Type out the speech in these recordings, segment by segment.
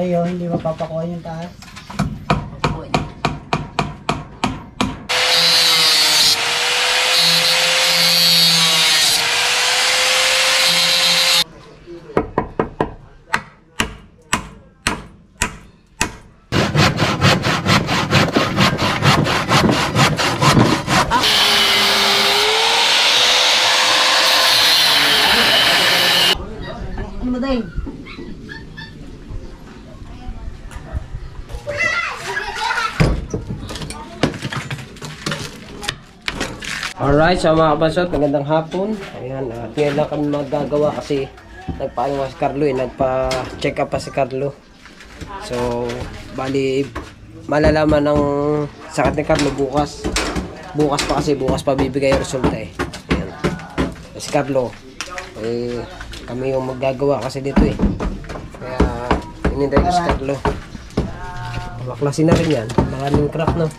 Ayaw, hindi mapapakuha yung taas. Alright, so mga kabasot, magandang hapon. Ayan, ngayon lang kami magagawa kasi nagpaano si Carlo nagpa-check up pa si Carlo. So, bali, malalaman ng sakit ni Carlo bukas. Bukas pa bibigay yung resulta eh. Ayan. Si Carlo, kami yung magagawa kasi dito eh. Kaya, inintay ko si Carlo. Maklasin na rin yan. Maraming crack no.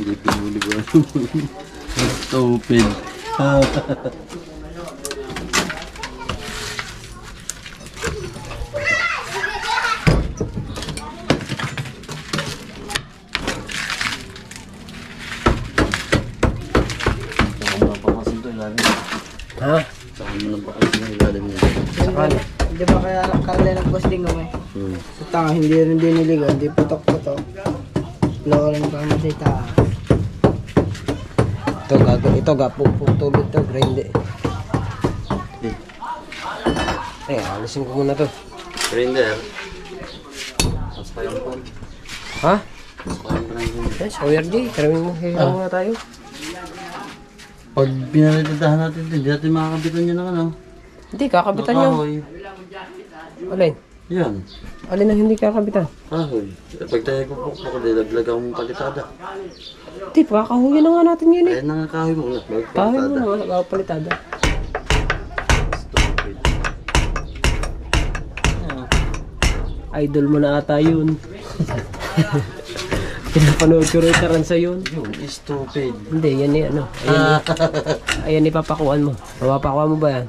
Hindi pinuli ko. Stupid. Ha? Saan mo lang bakasin yung ilalim niya? Sakali. Di ba kaya kala nag-posting kami? Sa tanga, hindi rin diniligo, hindi putok-putok. Lawang pa mo sa itaas. Ito puputulog to, grind alisin ko muna to. Grinder. Tapos pa yung phone. Ha? Tapos pa yung grinder. Yes, ORG, karaming mo, hilang muna tayo. Pag pinalitadahan natin ito, hindi natin makakabitan niya ng ano. Hindi, kakabitan nyo. Kahoy. Alin? Yan. Alin ang hindi kakabitan? Kahoy. Pag tayo pupukpuk, dilaglag akong palitada. Hindi, pakakahuyan na nga natin yun eh. Kaya na nga kahoy mo. Kahoy mo na, wala palitada. Stupid. Idol mo na ata yun. Pinapanood ko rin karansa yun. Yun, stupid. Hindi, yan eh, ano. Ayan ipapakuan mo. Mapapakuan mo ba yan?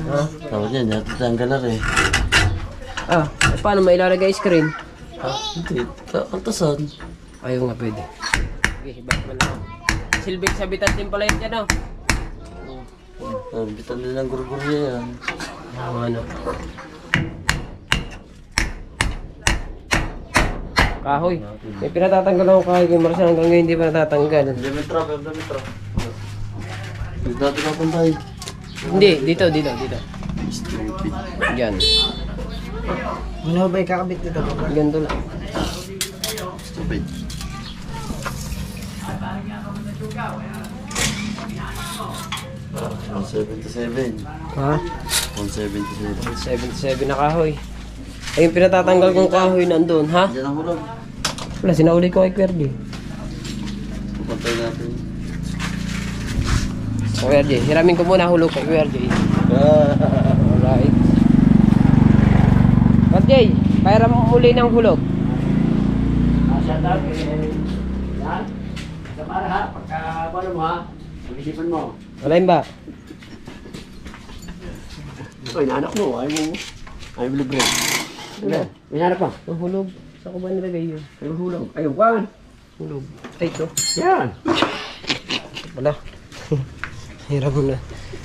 Ha? Tawag yan, natin tanggalar eh. Paano mailalagay screen? Ha? Hindi, kantasan. Ayaw nga pwede. Sige, hibat mo lang. Silbig sabitan din pala yun dyan, Bitan din ang gurgurya yan. Ano? Kahoy. May pinatatanggal ako kahoy kay Marcel hanggang ngayon hindi pa natatanggal. Diametra. Hindi natin napuntay. Hindi, dito. Stupid. Diyan. Ano ba kakabit dito? Ganito lang. Stupid. Ha? 177. 77 na kahoy. Ay, yung pinatatanggal kong kahoy nandun, ha? Diyan ang hulog. Wala, sinauli ko kay Kwerdi. Pupantay natin. Kwerdi, hiramin ko muna hulog kay Kwerdi. Alright. Kwerdi, kaya mo uli ng hulog. Asya dati, yan. Sa para ha, pagka ano mo ha, pag-isipan mo. Wala yun ba? Ay, naanak mo, ayaw mo libre. Wala. May hanap pa. Ang hulog. Saan ko ba nilagay yun? Ayaw hulog. Ayaw kwan. Hulog. Ay, ito. Yan. Wala. Hirap mo na.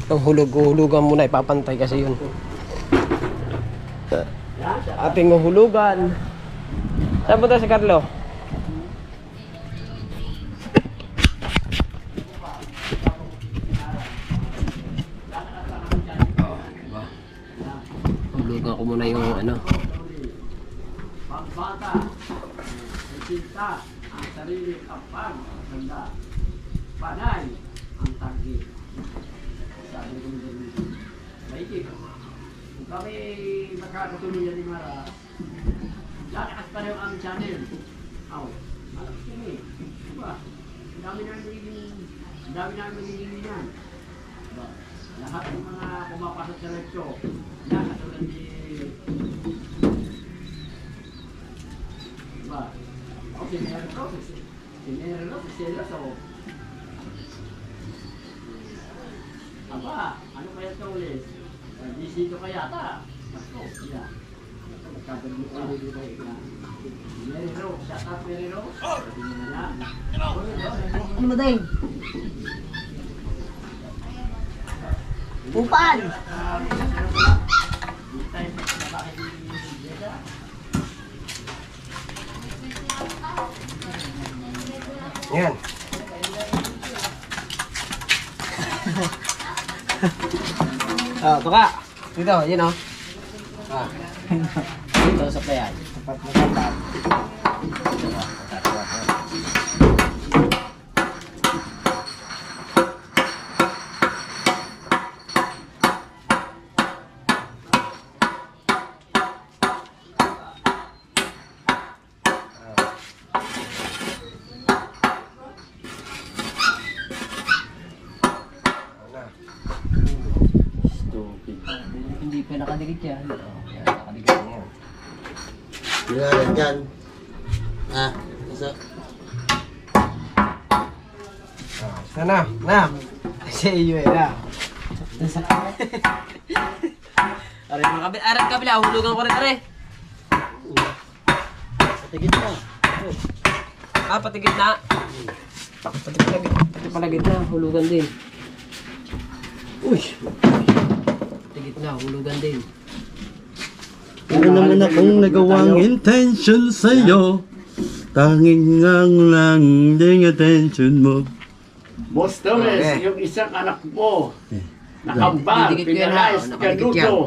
Ang hulugan muna, ipapantay kasi yun. Ating hulugan. Saan punta si Carlo? Hulugan ko muna yung ano. Pagbata, isinta, ang sarili kapag maganda. Panay, ang tagi. Sabi ko nito, maikip. Kung kami magkakatuloy yan ni Mara, lalakas pa rin ang aming channel. Malakas kami. Diba? Ang dami namin magiging yan. Diba? Lahat ng mga pumapasok sa lectio, yan, katulad ni... Diba? Si Nero Lopez, seryoso. Aba, ano kaya ito ulit? Disito kaya ata? Ako, sila. Magkatabi ko ulit dito na. Mary Rose, shut up Mary Rose. Sabi mo na lang. Ano ba tayo? Upan! Yan. Ah, baka. Dito, yun o. Ah. Dito sa playan. Tapat mo tapat. Hindi pa nakadikit yan. Yan, nakadikit yan. Yan, yan. Ah, isa. Sana, na. Sa iyo eh, na. Aray, mga kabila. Aray, kabila. Hulugan ko rin, aray. Patigit na. Ah, pati gitna. Pati pala gitna. Hulugan din. Uy. Pati gitna. Hulugan din. Ano naman akong nagawang intention sa'yo. Tanging ang lang ding attention mo. Boss Torres, Okay. yung isang anak mo, nakambal, Didikit ko yan, ha? pinalayas, Nakadikit yan. kanuto.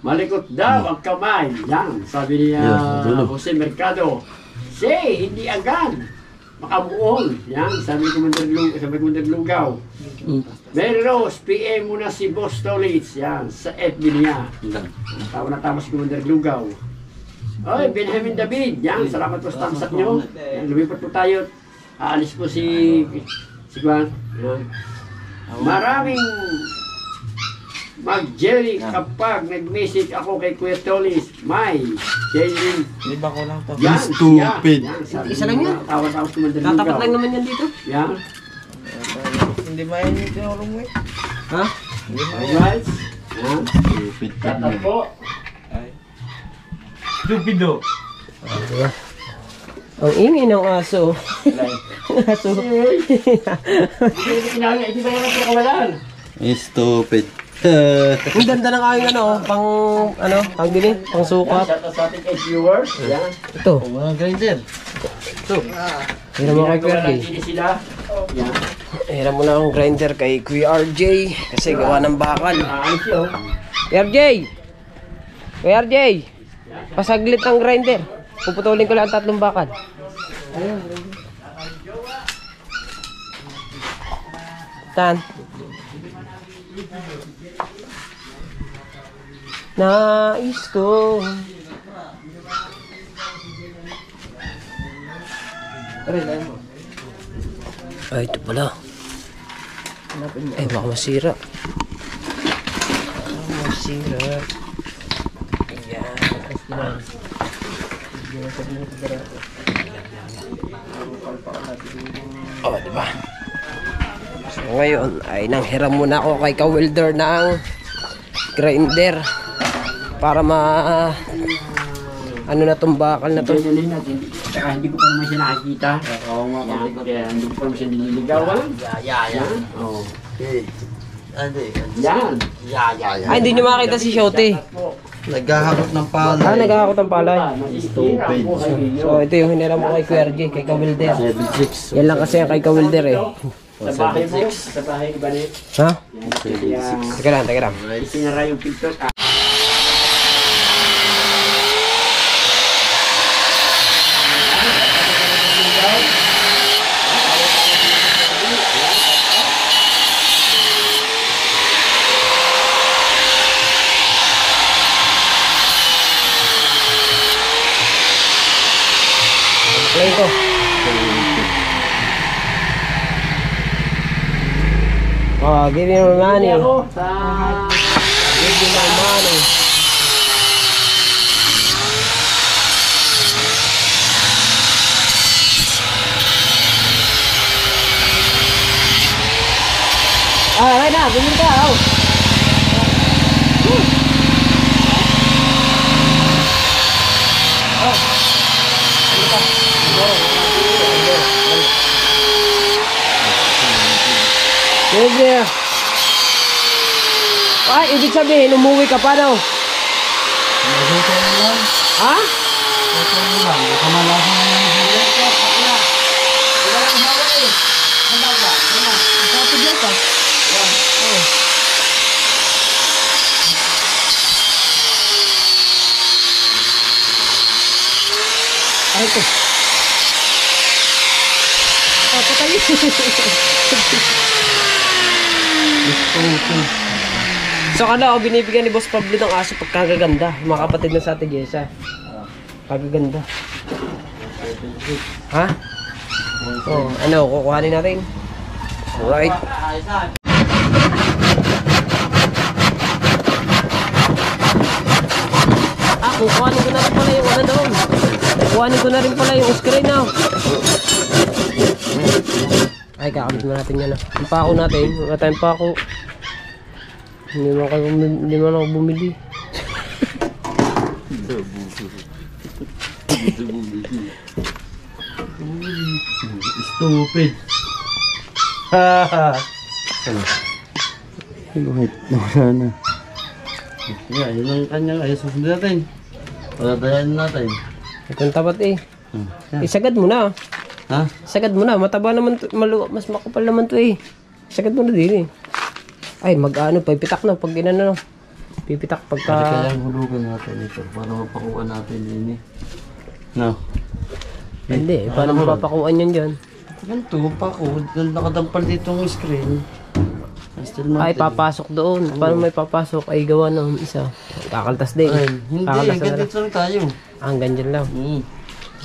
Malikot daw ang kamay. Yan, sabi niya Yeah, dulo. Jose Mercado. Say, hindi agad. Makabuol. Yan, sabi ni Commander Lugaw. Mary Rose, PM mo na si Boss Torres. Yan, sa FB niya. Tawa na tama si Commander Lugaw. Oy, Benjamin David. Yan, salamat po sa thumbs up nyo. Yan, lumipat po tayo. Aalis po si Juan. Yan. Maraming mag-jelly kapag nag-message ako kay Kuya Tolis. May jelly. Liba ko lang to. Yan, Stupid. Yan, Isa lang yan. Tawa-tawa si Commander Tatapat Lugaw. lang naman yan dito. Yan. Hindi mayan yung tinurong mo eh. Ha? Alright. Yan. Stupid ka Tatap po. Stupido. Ang ingay ng aso. Ang aso. Hindi ba yan ang pakawalan? Stupid. Ang ganda ng aking ano, pang bili, pang Yan, sukat. shout out sa ating kay viewers. Yan. Ito. Mga grinder. Hiram mo kay Kuya Ginagawa RJ. lang din sila. Yan. Hiram mo na akong grinder kay Kuya RJ. Kasi gawa ng bakal. Ayos yun. Kuya RJ! Kuya RJ! Pasaglit ng grinder. Puputulin ko lang ang 3 bakal. Tan. Nais ko. Ay, ito pala. Ay, baka masira. Baka masira. Ayan. Oh, diba? So, ngayon ay nanghiram muna ako kay ka-welder ng grinder para ano na tong bakal na to. Hindi natin. Saka hindi ko pa naman siya nakikita. Yan, kaya hindi ko pa naman siya nililigawan. Yan. Oh. Okay. Ande. Yan. Ay, hindi nyo makita si Shote. Naghahakot ng palay. Ah, nagkakakot ang palay. Stupid. So, ito yung hiniram ko kay Kuya RJ, kay ka-welder. 7-6. Yan lang kasi ang kay ka-welder eh. Sa bahay mo, sa bahay ni Banet. Ha? Yan. Teka lang, teka lang. Isinara yung pinto. Play ko. Oh, give me my money. Ako sa... Give me my money. Ah, Sakay na, bumili ka. Oh. Sige. Ay, ibig sabihin, umuwi ka pa daw. Ito lang. Ha? Ito lang. Kamalasan na lang. Ay, ito. Patay. So ano, binibigyan ni Boss Pablo ng aso pagkagaganda. Mga kapatid ng sa Ate Jessa. Pagaganda. Ha? Oh, ano, kukuhanin natin. Alright. Kukuhanin ko na rin pala yung ano doon. Kukuhanin ko na rin pala yung screen now. Ay, kakabit na natin yan. Yung pako natin, wala tayong pako. Hindi man ako bumili. Stupid. Haha. Wait, wala na. Yeah, yun ang kanyang ayos. Susunod natin. Paladayan natin. Itong tapat eh. Isagad mo na. Ha? Sagad mo na. Mataba naman to. Mas makapal naman to eh. Sagad mo na din eh. Ay, mag-ano, pipitak na. Pag ginano, pipitak Kasi pagka... kaya hulugan natin ito para mapakuha natin yun eh. No? Hindi, paano mo papakuan yan dyan? Ganito, pako. Nakadampal dito ang screen. Ay, papasok doon. Paano may papasok? Ay, gawa ng isa. Kakaltas din. Ay, hindi, Kakaltas na lang. ganito lang tayo. Ah, ganyan lang. Ano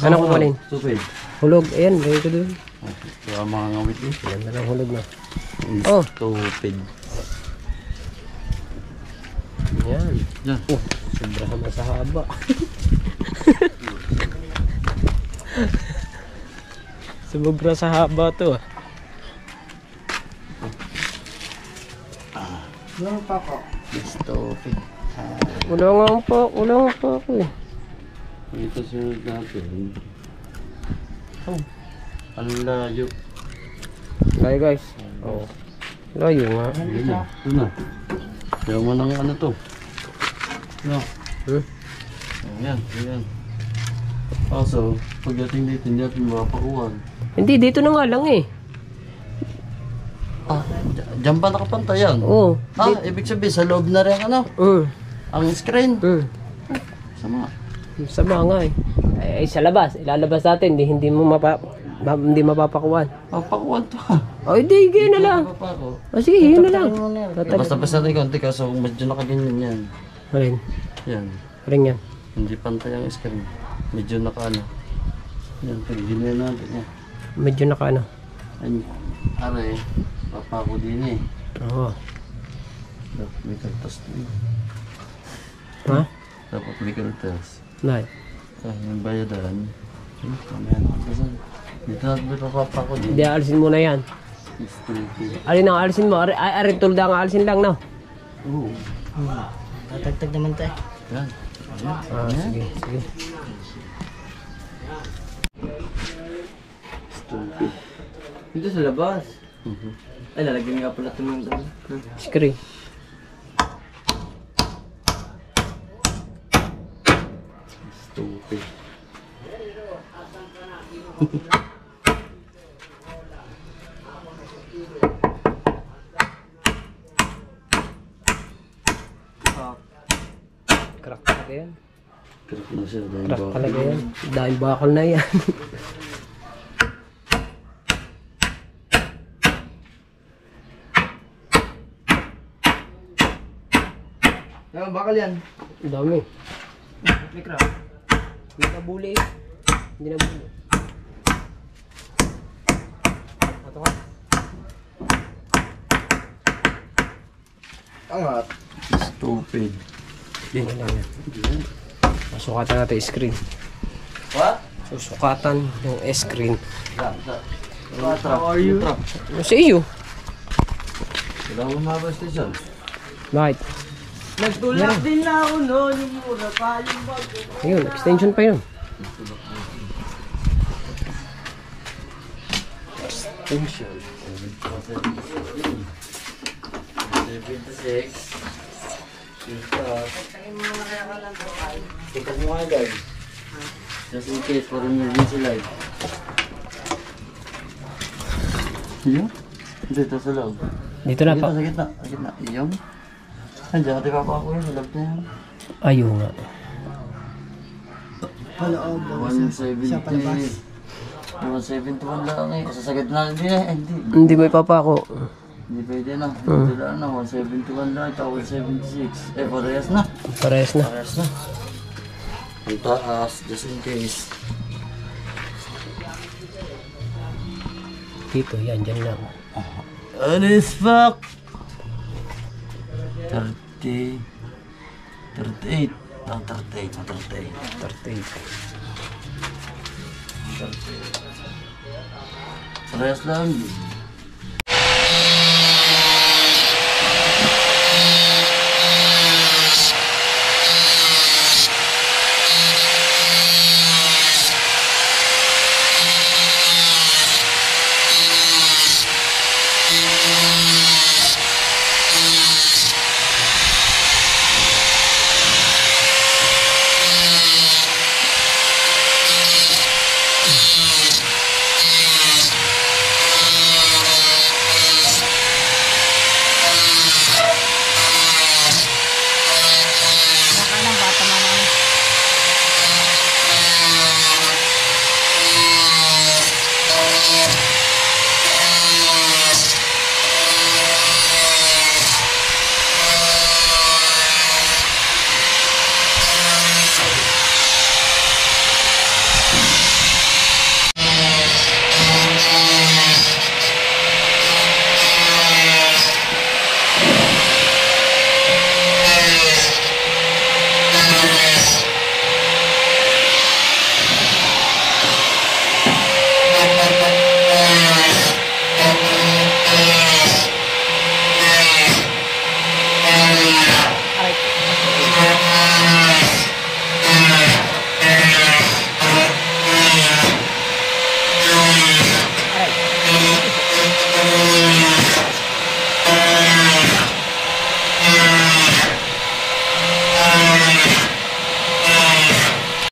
Ano kukunin? Stupid. Hulog. Ayan, gawin ko doon. Kaya mga ngawit eh. Ilan na lang hulog na. Oh. Stupid. Ayan. Yan. Oh, sobra naman sa haba. Sobra sa haba to ah. Meron pa ako. Stupid. Wala nga pa ako eh. Ito sunod natin. Oh. Ang layo. Kaya guys. Oh. Layo nga. Yun na. Ito na. Kaya mo ng ano to. No. Ayan. Ayan. Also, pagdating dito, hindi natin mapakuhan. Hindi, dito na nga lang eh. Ah, dyan ba nakapantayan? Oo. Ah, ibig sabihin, sa loob na rin ano? Ang screen. Sama. Sama nga eh. Ay, sa labas. Ilalabas natin. Hindi mo hindi mapapakuan. Papakuhan to ha. Oh, hindi. Yun na lang. Papako. Oh, sige, yun na lang. Basta-basta natin konti kaso medyo nakaganyan yan. Alin. Yan. Alin yan. Hindi pantay ang screen. Medyo nakaano. Yan, pag-ginayan natin yan. Medyo naka ano. Ay, aray. Papako din eh. Oo. Dapat may kaltas din. Ha? Dapat may kaltas. Nay. Ah, yung bayadan. Mamaya na kaltasan. Dito natin may papapako din. Hindi, alisin mo na yan. Stupid. Alin ang alisin mo? Arin tulda ang alisin lang, no? Oo. Tatagtag naman tayo. Yan. Ah, sige, sige. Stupid. Dito sa labas. Ay, lalagyan nga pala ito ng Screen. Stupid. Crack talaga yan. Crack na siya dahil Crack bakal. talaga yan. Dahil bakal na yan. Meron bakal yan. Ang dami. May crack. Hindi na buli eh. Hindi na buli. Ito ka. Angat. Stupid. Yan lang yan. Sukatan natin yung screen. What? Susukatan yung screen. How are you? Sa iyo. Wala mo mga station. Bakit? Nagtulak din na ako noon, yung mura pa, yung bago. Ayun, extension pa yun. Extension. 76. Tika mo nga guys. Just in case for emergency light. Yung? Dito sa loob. Dito na pa. Sa gitna. Sa gitna. Yung? Andiyan, di ba pa ako yun? Sa loob na yan. Ayun nga. Paloob, siya palabas. 171 lang eh. Sasagad na hindi eh. Hindi. Hindi may papa ako. Hindi pwede na. Hindi lang na. 171 lang. Ito 176. Eh, parehas na. Parehas na. Parehas na. Ang taas, just in case. Dito, yan, dyan lang. What is fuck? 30. 38. Oh, 38. 38. 38. Parehas lang.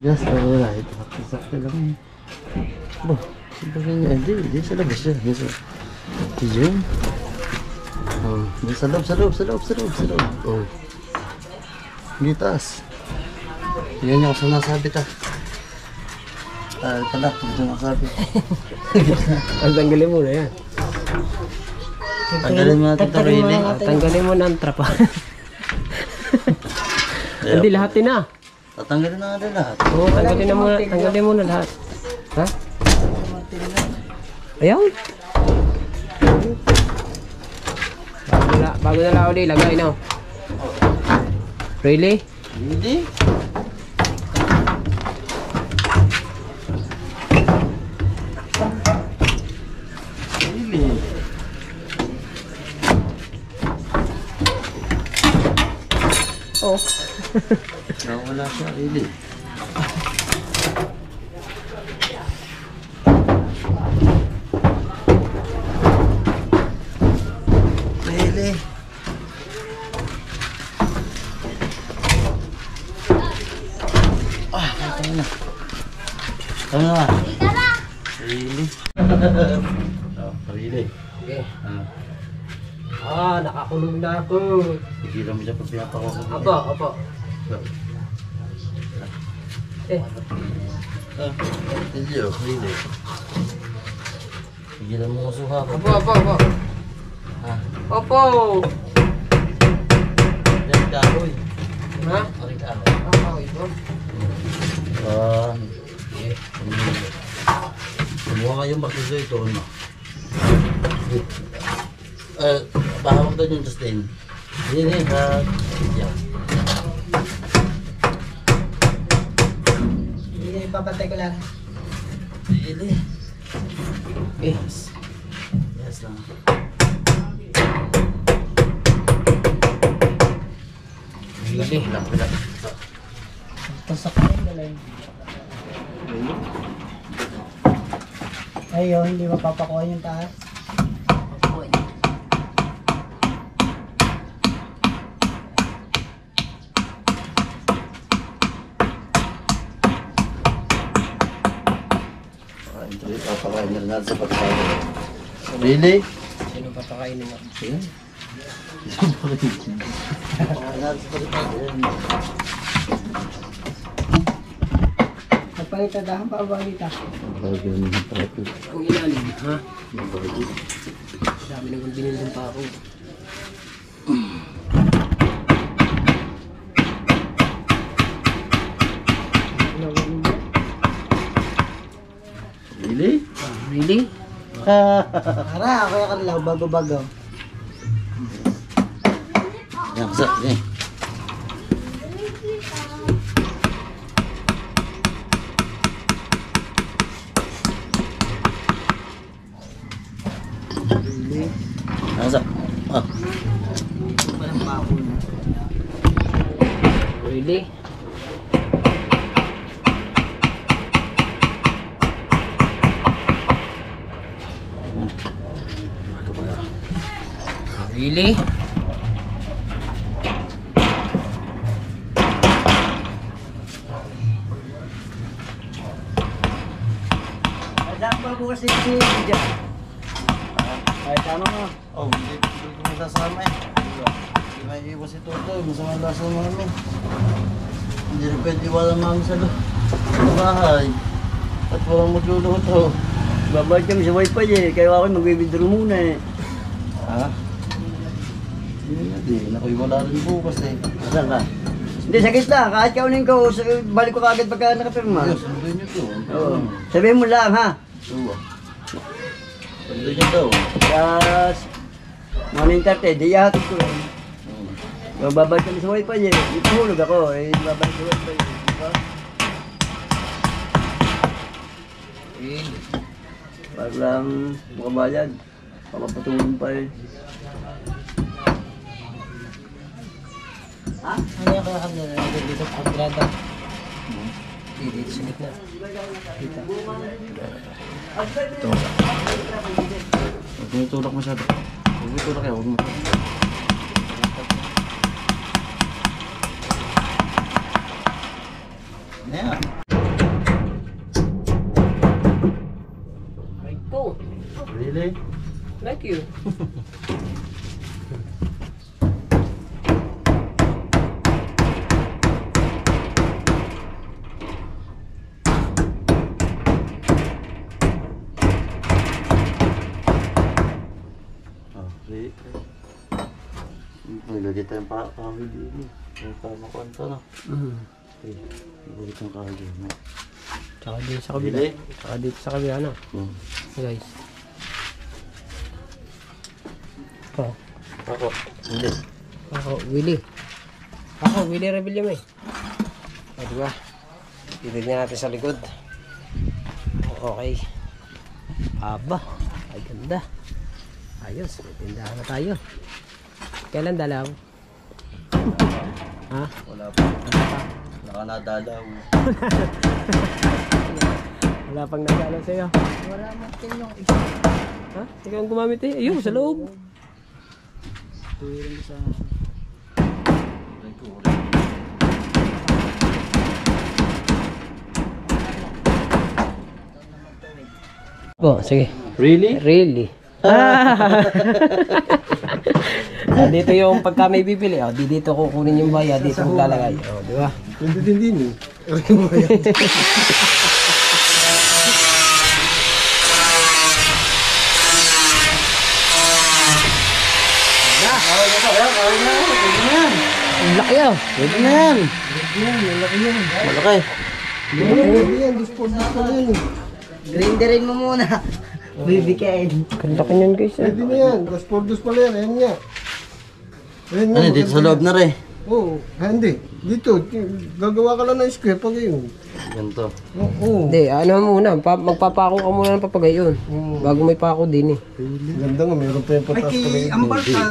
Just alright. Sakto lang eh. Bo, hindi sa labas siya. Yun. Oh, sa loob. Oh. Hindi taas. Yan yung sinasabi ta. Pala, dito nasabi. Ang tanggalin mo na yan. Tanggalin mo natin ito, really. Tanggalin mo na ang trapa. Hindi, lahat din na. Tatanggalin na natin lahat. Oo, tanggalin mo na lahat. Ha? Ayaw. Bago na lang ulit, lagay na. Really? Hindi. Really. Oh. Wala siya, really. Really. Tama na. Tama na. Really. Oh, really. Okay. Nakakulong na ako. Tigilan mo dyan pag pinapako ko. Opo. Hindi oh, really. Tigilan mo ang suha ko. Opo. Opo. Yan kahoy. Ha? Aring kahoy. Ito. Kumuha nga yung bakliso ito. Pahawak doon yung Justin. Yan. Hindi, ipapatay ko lang. Really? Eh. Yes lang. Really? Tasak ko yung dalay. Ayo, hindi mapapakuha yung taas. Papakain na rin natin sa pagkain. Really? Sino papakainin mo? Yan. Papakain natin sa pagkain. Nagpalit na dahan pa ba kita? Bagay naman ng prato. Kung ilalim, ha? Dami naman binilin pa ako. Really? Really? Para, ako yung kanilaw, bago-bago. Yan, kasi. Yan. Nasa. Ah. Parang bako na. Really? Really? Dapat ba bukas yung sinigil dyan? Ay, tama mo. Oh, hindi ko masasama eh. Hindi may iwas si Toto. Masama lasa namin. Hindi rin pwede walang mami sa bahay. At walang magluluto. Babalik kami sa wifi eh, kaya ako mag-withdraw muna eh. Ha? Hindi na din. Ako'y wala rin bukas eh. Saan ka? Hindi, sakit lang. Kahit kaunin ko, balik ko kagad pagka nakapirma. Ayos, sunduin niyo to. Oo. Sabihin mo lang ha. Oo. Sunduin niyo to. Tapos, morning 30, di ihatid ko lang. Oo. Babalik kami sa wifi eh. Ipahulog ako eh, babalik sa wifi eh. Diba? Para lang makabayad. Papapatulong pa eh. Ha? Ano yung kaya kami na dito sa Agrada? Dito sa gitna. Dito. Ito. Huwag mo itulak masyado. Huwag mo itulak yan. Huwag mo. Ayan. Right po. Really? Like you. Okay. Nilagay tayong kahawil din. Yung tama ko ito na. Okay. Nilagay tayong kahawil din. Tsaka dito sa kabila. Really? Tsaka dito sa kabila, ano? Guys. Oh. Ako. Hindi. Ako, Willie. Ako, Willie Rebellion eh. O, diba? Titignan natin sa likod. Okay. Aba. Ay, ganda. Ayos. May tindahan na tayo. Kailan dalaw? Ha? Wala pa. Wala ka nadalaw. Wala pang nagdalaw sa'yo. Wala mo yung isa. Ha? Ikaw ang gumamit eh. Ayun, sa loob. Tuwirin sa... Po, sige. Really? Really? Dito yung pagka may bibili, dito kukunin yung bayad, dito maglalagay. Di ba? Hindi din eh. Ang laki ah. Pwede na yan. Malaki. Grinderin mo muna. Bibikain. Ang laki niyan guys. Pwede na yan. Dos por dos pala yan. Ayan nga. Ayan nga. Ano, dito sa loob na rin. Oo. Hindi. Dito. Gagawa ka lang ng square pag yun. Ganito. Oo. Hindi, ano muna, magpapako ka muna ng papagayon. Bago may pako din eh. Ganda nga. Meron pa yung patas pala yun. Ambal ka.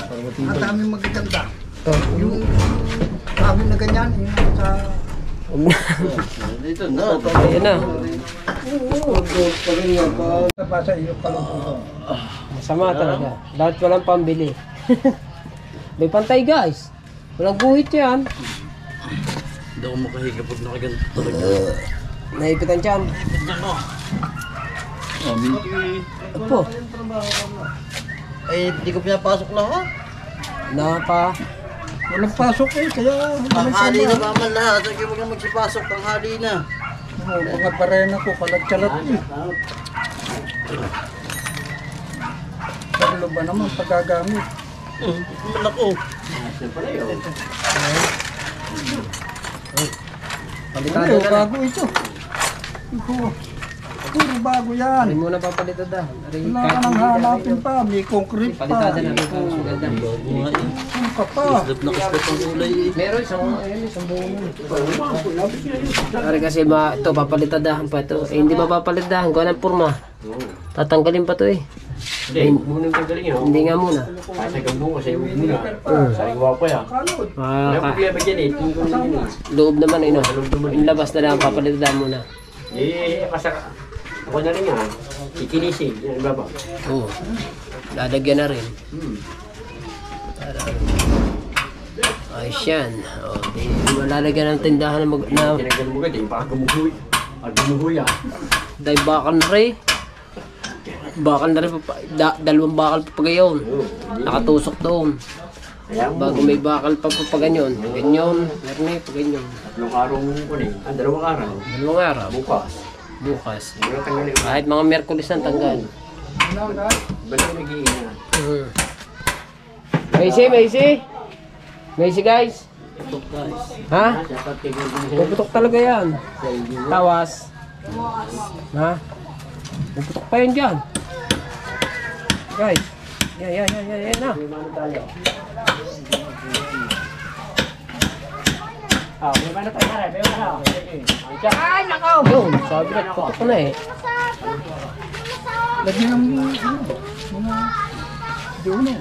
Ang daming magaganda. Oh. amin na ganyan. Yung sa... Dito na. Ayan na. Sa iyo kalungkutan. Masama talaga. Dapat walang pambili. May pantay guys. Walang guhit yan. Hindi ako makahiga pag nakaganto talaga. Naipitan dyan. Opo. Ay, hindi ko pinapasok lahat. Napa. Walang pasok eh, kaya... Tanghali na naman lahat. Sige mo na magsipasok, tanghali na. Mga barena ko, kalat-kalat eh. Karlo ba naman paggagamit? Naman ako. Palitan Ano, na. bago ito. Puro bago yan. Hindi mo na papalitan da. Wala ka nang hanapin pa, may concrete pa. Palitan na namin ang ganda. Ano ka pa? Slap na kaslat ang kulay eh. Meron isang buo nun. Pare kasi ito papalitadahan pa ito. Eh, hindi mapapalitadahan. Gawa ng purma. Tatanggalin pa to eh. Muna yung tanggalin yun. Hindi nga muna. Sa gambong kasi huwag muna. Sa iwa pa yan. Wala Ah, problema dyan eh. Tingkong na yun eh. loob naman eh no. Yung labas na lang papalitadahan muna. Eh, ako na rin yan. Kikinisin. Yan, iba ba? Oo. Lalagyan na rin. Ayos yan. O, di malalagyan ng tindahan na Tinagal mo ganda eh. Baka gumuhuy. Pag gumuhuy ah. dahil bakal na rin. Bakal na rin. Dalawang bakal pa gayon. Nakatusok doon. Kaya mo. Bago may bakal pa ganyan. Ganyan. Meron eh, pa ganyan. Tatlong araw mo ko eh. Dalawang araw. Dalawang araw. Bukas. Bukas. Wala tanggalin. Kahit mga Merkulis ang tanggal. Balik nag-iina. Macy guys. Ha? Dapat kayo din Puputok talaga yan. Tawas. Ha? Puputok pa yan dyan. Guys. Yan na. may mana tayo na rin. May mana. Ay, nakaw! Yun, sabi na, putok ko na eh. Lagyan ng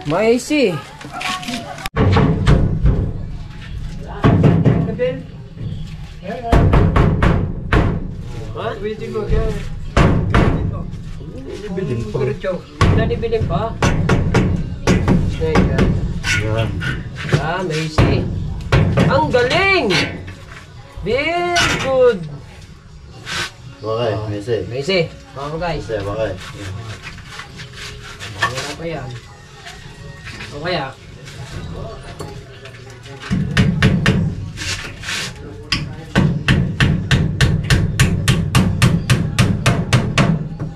Macy. Nanibilin pa. Yan. Ah, Macy. Ang galing! Very good! Bakay, Mese. Macy, mga guys. Mese, bakay. Wala pa yan. O kaya?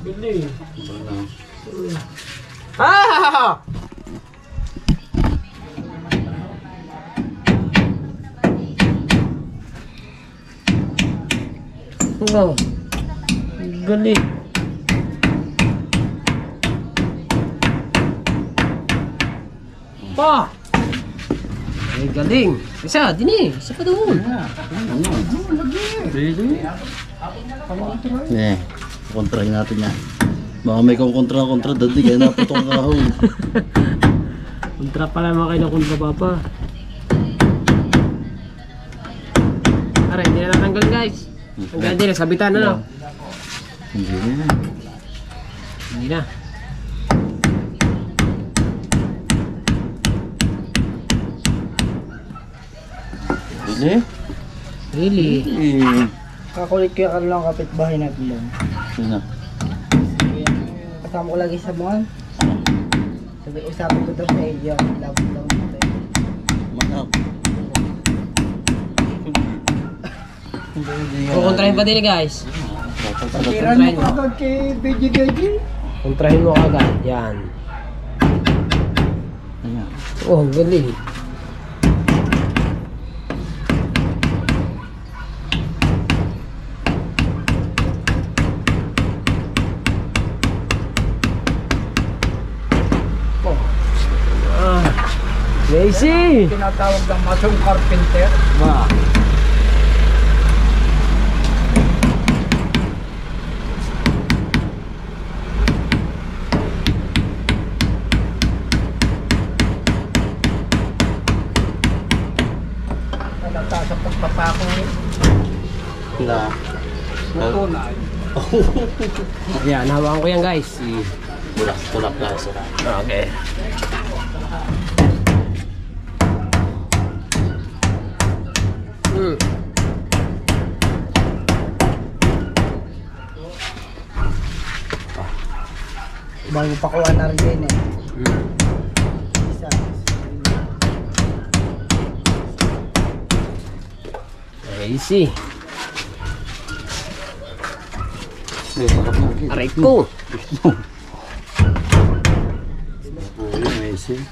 Galing. Ah! Oh, galing. Pa! Ay, galing. Isa, dini. Isa pa doon. Kontrahin natin yan. Baka may kontra, dati kaya naputong kahon. Kontra pala mga kayo na kontra papa. Aray, hindi na natanggal guys. Tanggal din, sabitan na no? Hindi na. Hindi na. Hindi? Really? Kakulit ko yung kanilang kapitbahay natin doon. Sino? Kasama ko lagi sa mall. Sabi, usapin ko daw sa iyo. Labot daw dito. Manap. Kukontrahin pa din guys. Tiran mo agad kay BGGG. Kontrahin mo agad. Yan. Ayan. Oh, ang galing. Macy! Tinatawag ng Masong Carpenter. Ba? Papako. Na. Tunay. Yan, hawakan ko yan guys. Tulak na sila. Okay. Bago pakuha na rin din eh. Isa. Easy. Sarap na. Aray ko. Amazing.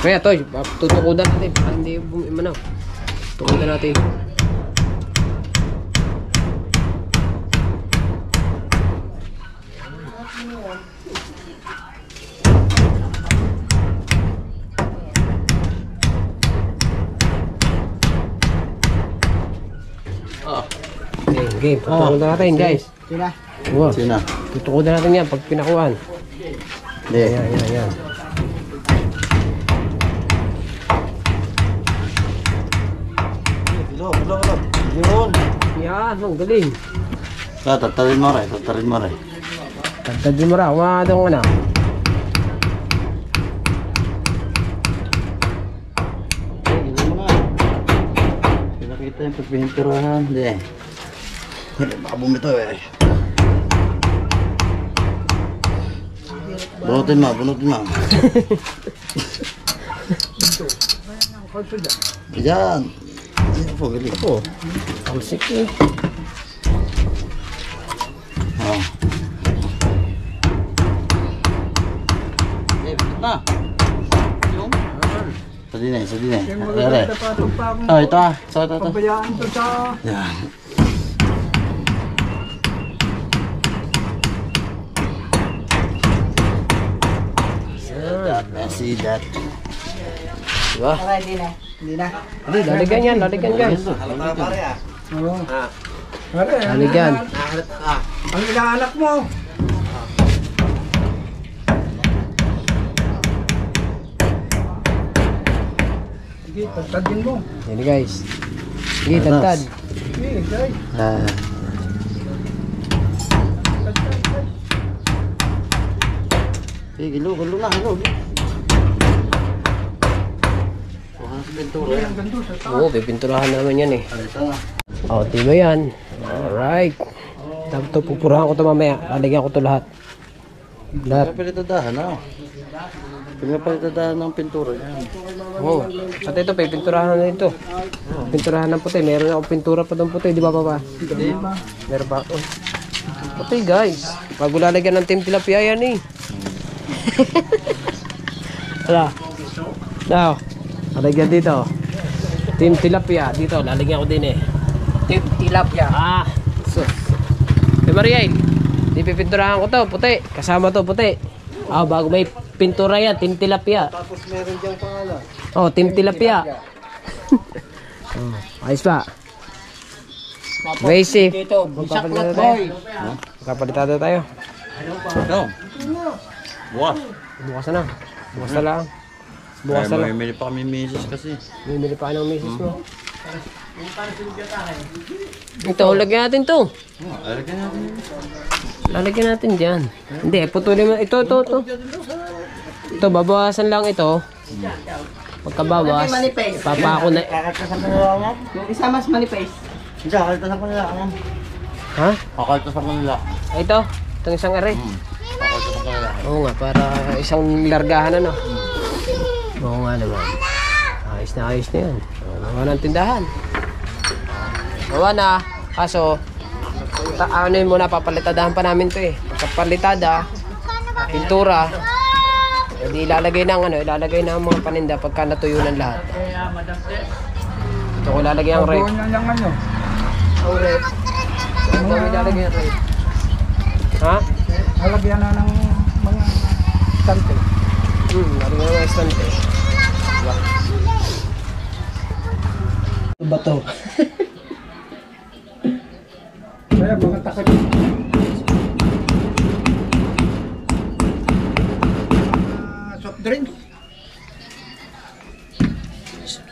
Kaya to, tutukodan natin. Para hindi bumimanaw. Tutukodan natin. Okay, tutukodan natin guys. Sina. Wow. Sina? Tutukodan natin yan pag pinakuhan. Hindi. Yan. Hello. Yun. Yan, ang galing. Tatarin mo rin. Tagtagin mo ra, umadong na. Hindi mo na. Pinakita yung pagpinturahan. Hindi. Baka bumito eh. Bunutin mo. Diyan. Ano po, galing. Oh, talsik eh. Oh. Eh, bitit na. Sa dinay. Aray. Oh, ito ah. Ito. Pabayaan to sa... Yan. I see that. Diba? Aray, di na. Hindi na. Hindi, lalagyan guys. Oo. Lalagyan. Ang inaanak mo. Sige, tagtagin mo. Yan guys. Sige, tantad. Sige, guys. Ah. Gulo na. Oo, pipinturahan naman yan eh. Oh, diba yan? Alright. Tapos ito, pupurahan ko ito mamaya. Lalagyan ko ito lahat. Lahat. Pinapalitadahan na. Pinapalitadahan ng pintura yan. Oo. Sa ito, pipinturahan na ito. Pinturahan ng puti. Meron akong pintura pa doon puti. Di ba, Papa? Meron pa. Oh. Puti, guys. Bago lalagyan ng Team Tilapia yan eh. Wala. Now, lalagyan dito. Team Tilapia. Dito, lalagyan ko din eh. Tip, tilapia. Ah, sus. Hey Mariel, di pipinturahan ko to, puti. Kasama to, puti. Ah, bago may pintura yan, Team Tilapia. Tapos meron diyang pangalan. Oh, Team Tilapia. Ayos pa. Very safe. Dito, bisaklot boy. Magkapalitado tayo. Ito. Bukas. Bukas na. Bukas na lang. Bukas na lang. May pa kami misis kasi. Bibili pa ka ng misis mo. Ito, lagyan natin to. Alagyan natin. Lalagyan natin dyan. Hindi, putulin mo. Ito. Ito, babawasan lang ito. Pagkabawas, Manipes. papako na. Kakaltasan ko nila yan. Yung isa mas manipes. Hindi, kakaltasan ko nila yan. Ha? Kakaltasan ko nila. Ah, ito. Itong isang array. Kakaltasan ko nila. Oo nga, para isang largahan ano. Oo nga naman. Ayos na yan. Gawa ng tindahan. Gawa na. Kaso, ano yun muna, papalitadahan pa namin to eh. Pagkapalitada, pintura, hindi ilalagay ng mga paninda pagka natuyo ng lahat. Ito ko ilalagay ang rate. Buwan na lang ano. Ang rate. Ito ko ilalagay ang rate. Ha? Halagyan na ng mga tante. Lalagyan ng mga estante. Ano ba to? Kaya mga takot. Soft drinks.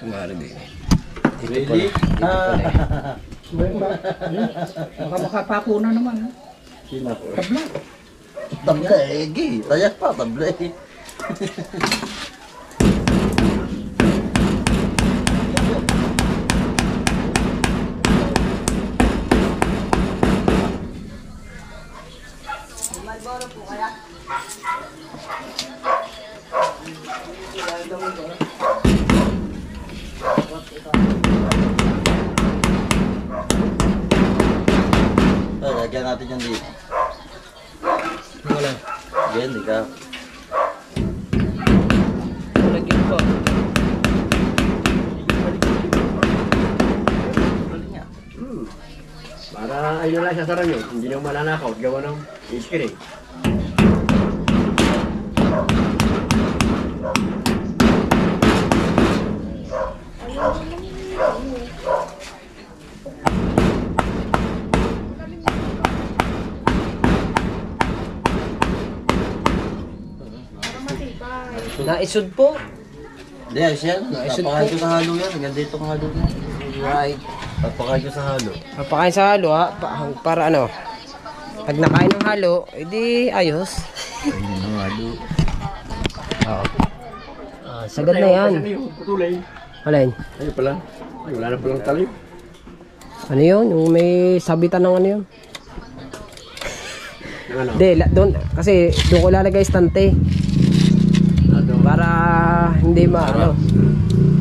Kumari din. Dito pala. Dito pala eh. Baka makapako na naman. Sino? Tabla. Tabla eh, gi. Tayak pa, tabla eh. Ay, lagyan natin yan dito. Wala. Again, di ka. Lagyan pa. Para ayun lang sa sarang yun. Hindi na malanakaw. Gawa ng iskiring. Naisod po. Hindi, ayos yan. Papakain ko sa halo yan. Hanggang dito ang halo yan. Right. Papakain ko sa halo. Papakain sa halo ha. Para ano. Pag nakain ng halo, edi ayos. Ayun ang halo. Oo. Sagad na yan. Putulay. Alin? Ayun pala. Ay, wala na palang talim. Ano yun? Yung may sabitan ng ano yun? Yung ano? Hindi, doon. Kasi doon ko lalagay istante. Para hindi ano.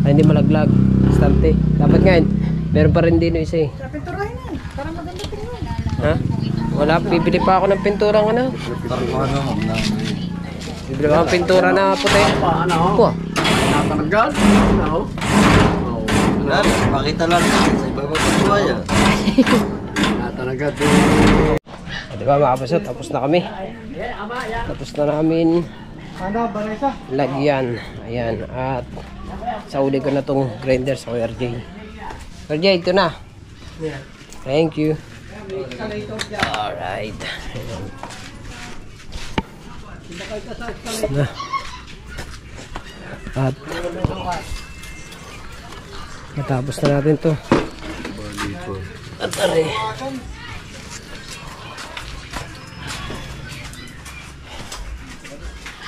Hindi malaglag. Istante. Dapat ngayon, meron pa rin din yung isa eh. Pinturahin na. Para maganda tingnan. Ha? Wala, bibili pa ako ng pinturang ano. Taruhan na mong na. Bibili pa ako ng pintura na puti. Ano? Ko. Natanagad? Ano? Wala, pakita lang natin sa iba ba pagkuhaya. Natanagad. Diba mga kapasot, tapos na kami. Tapos na namin Ano, Vanessa? lagyan. Ayan. At sauli ko na tong grinder sa RJ. RJ, ito na. Thank you. Alright. Tapos na. At natapos na natin to. At are.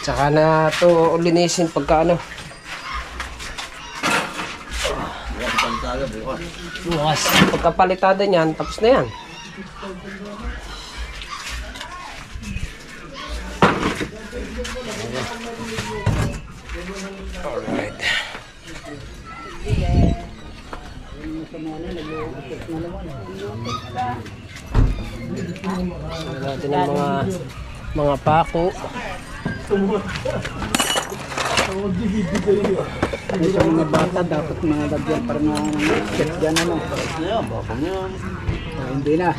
Tsaka na to linisin pagka ano. Bukas. Pagkapalitada niyan, tapos na yan. Alright. Natin ang mga pako. Sa mga bata, dapat mga lagyan para mga set dyan ano. Ayan, baka niya. Hindi na.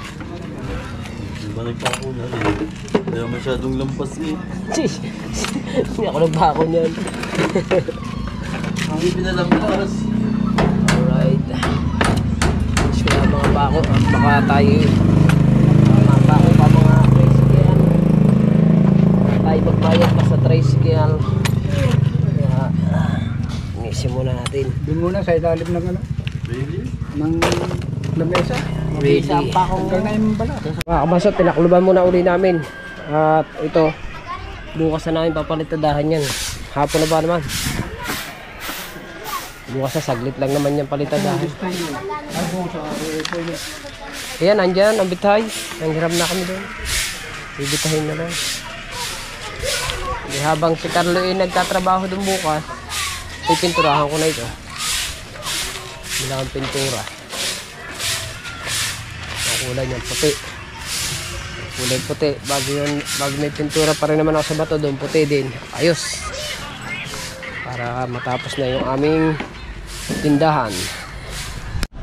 Di ba nagpako na rin? Hindi na masyadong lampas eh. Hindi ako nagbako niyan. Hindi pinalampas. Alright. Tapos kaya mga bako. Baka tayo mga bako pa mga tricycle. Tayo magbayad pa sa tricycle. Kaya inisip muna natin. Doon muna sa ilalim ng ano, Really? ng lamesa. Really? Hanggang na yung bala. Mga kabasot, tinakluban muna uli namin. At ito, bukas na namin papalitadahan yan. Hapon na ba naman? Bukas na, saglit lang naman yan palitadahan. Ayan, andyan, ang bitay. Nanghiram na kami doon. Bibitahin na lang. Di habang si Carlo ay nagtatrabaho doon bukas, pipinturahan ko na ito. Bila ang pintura. Ang kulay niyan puti. Kulay puti. Bago may pintura pa rin naman ako sa bato doon, puti din. Ayos. Para matapos na yung aming tindahan.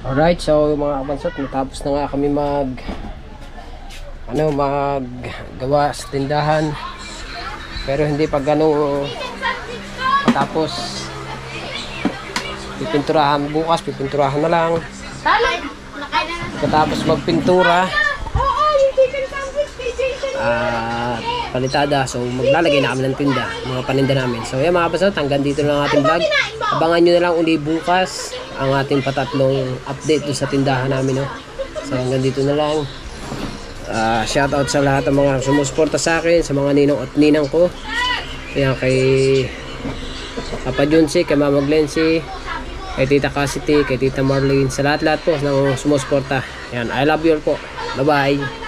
Alright, so mga kabansot, natapos na nga kami maggawa sa tindahan. Pero hindi pa ganun matapos. Pipinturahan bukas, pipinturahan na lang. Pagkatapos magpintura palitada, so maglalagay na kami ng tinda, mga paninda namin. So yan mga kapasot, hanggang dito lang ang ating vlog. Abangan nyo na lang uli bukas. ang ating patatlong update doon sa tindahan namin, no? So hanggang dito na lang. Shoutout sa lahat ng mga sumusuporta sa akin, sa mga ninong at ninang ko. Ayan, kay Papa Junsi, kay Mama Glency, kay Tita Cassidy, kay Tita Marlene, sa lahat-lahat po ng sumusuporta. Ayan, I love you all po. Bye-bye.